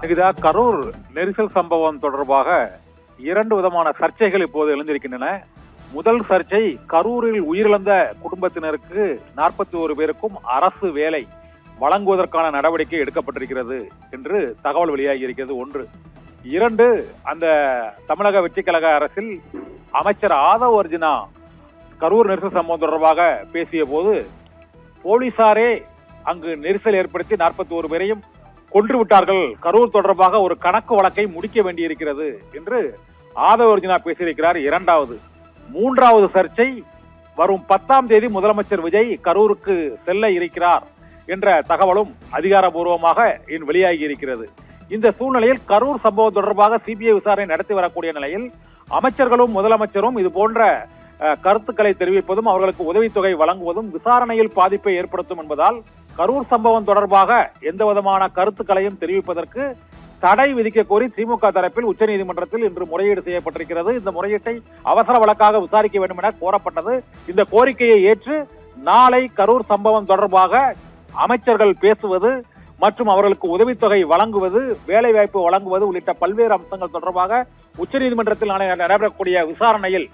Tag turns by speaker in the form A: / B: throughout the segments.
A: இதா கரூர் நெரிசல் சம்பவம் தொடர்பாக இரண்டு விதமான சர்ச்சைகள் இப்போது எழுந்திருக்கின்றன. முதல் சர்ச்சை, கரூரில் உயிரிழந்த குடும்பத்தினருக்கு 41 பேருக்கும் அரசு வேலை வழங்குவதற்கான நடவடிக்கை எடுக்கப்பட்டிருக்கிறது என்று தகவல் வெளியாகி இருக்கிறது. ஒன்று. இரண்டு, அந்த தமிழக வெற்றிக் கழக அரசில் அமைச்சர் ஆதவ் அர்ஜுனா கரூர் நெரிசல் சம்பவம் தொடர்பாக பேசிய போது போலீசாரே அங்கு நெரிசல் ஏற்படுத்தி 41 பேரையும் கொன்று விட்டார்கள், கரூர் தொடர்பாக ஒரு கணக்கு வழக்கை முடிக்க வேண்டியிருக்கிறது என்று ஆதவ் அர்ஜுனா பேசியிருக்கிறார். இரண்டாவது. மூன்றாவது சர்ச்சை, வரும் 10ஆம் தேதி முதலமைச்சர் விஜய் கரூருக்கு செல்ல இருக்கிறார் என்ற தகவலும் அதிகாரபூர்வமாக வெளியாகி இருக்கிறது. இந்த சூழ்நிலையில் கரூர் சம்பவம் தொடர்பாக சிபிஐ விசாரணை நடத்தி வரக்கூடிய நிலையில் அமைச்சர்களும் முதலமைச்சரும் இது போன்ற கருத்துக்களை தெரிவிப்பதும் அவர்களுக்கு உதவித்தொகை வழங்குவதும் விசாரணையில் பாதிப்பை ஏற்படுத்தும் என்பதால் கரூர் சம்பவம் தொடர்பாக எந்த விதமான கருத்துக்களையும் தெரிவிப்பதற்கு தடை விதிக்க கோரி திமுக தரப்பில் உச்சநீதிமன்றத்தில் இன்று முறையீடு செய்யப்பட்டிருக்கிறது. இந்த முறையீட்டை அவசர வழக்காக விசாரிக்க வேண்டும் என கோரப்பட்டது. இந்த கோரிக்கையை ஏற்று நாளை கரூர் சம்பவம் தொடர்பாக அமைச்சர்கள் பேசுவது மற்றும் அவர்களுக்கு உதவித்தொகை வழங்குவது, வேலை வாய்ப்பு வழங்குவது உள்ளிட்ட பல்வேறு அம்சங்கள் தொடர்பாக உச்சநீதிமன்றத்தில் நடைபெறக்கூடிய விசாரணையில்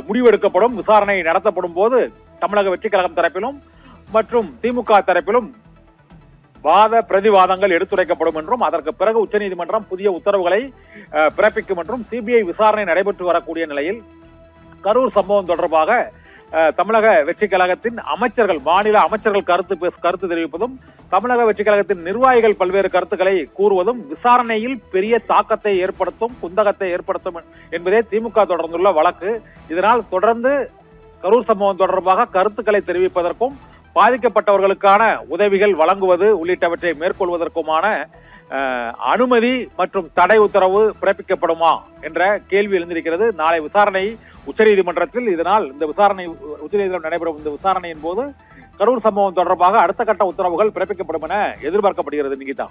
A: முடிவெடுக்கப்படும். விசாரணை நடத்தப்படும் போது தமிழக வெற்றிக் கழகம் தரப்பிலும் மற்றும் திமுக தரப்பிலும் வாத பிரதிவாதங்கள் எடுத்துரைக்கப்படும் என்றும் அதற்கு பிறகு உச்சநீதிமன்றம் புதிய உத்தரவுகளை பிறப்பிக்கும் என்றும் சிபிஐ விசாரணை நடைபெற்று வரக்கூடிய நிலையில் கரூர் சம்பவம் தொடர்பாக தமிழக வெற்றிக் கழகத்தின் அமைச்சர்கள், மாநில அமைச்சர்கள் கருத்து தெரிவிப்பதும் தமிழக வெற்றிக் கழகத்தின் நிர்வாகிகள் பல்வேறு கருத்துக்களை கூறுவதும் விசாரணையில் பெரிய தாக்கத்தை ஏற்படுத்தும், குந்தகத்தை ஏற்படுத்தும் என்பதே திமுக தொடர்ந்துள்ள வழக்கு. இதனால் தொடர்ந்து கரூர் சம்பவம் தொடர்பாக கருத்துக்களை தெரிவிப்பதற்கும் பாதிக்கப்பட்டவர்களுக்கான உதவிகள் வழங்குவது உள்ளிட்டவற்றை மேற்கொள்வதற்குமான அனுமதி மற்றும் தடை உத்தரவு பிறப்பிக்கப்படுமா என்ற கேள்வி எழுந்திருக்கிறது. நாளை விசாரணை உச்சநீதிமன்றத்தில். இதனால் இந்த விசாரணை உச்சநீதிமன்றம் நடைபெறும் இந்த விசாரணையின் போது கரூர் சம்பவம் தொடர்பாக அடுத்த கட்ட உத்தரவுகள் பிறப்பிக்கப்படும் என எதிர்பார்க்கப்படுகிறது. நிகிதா.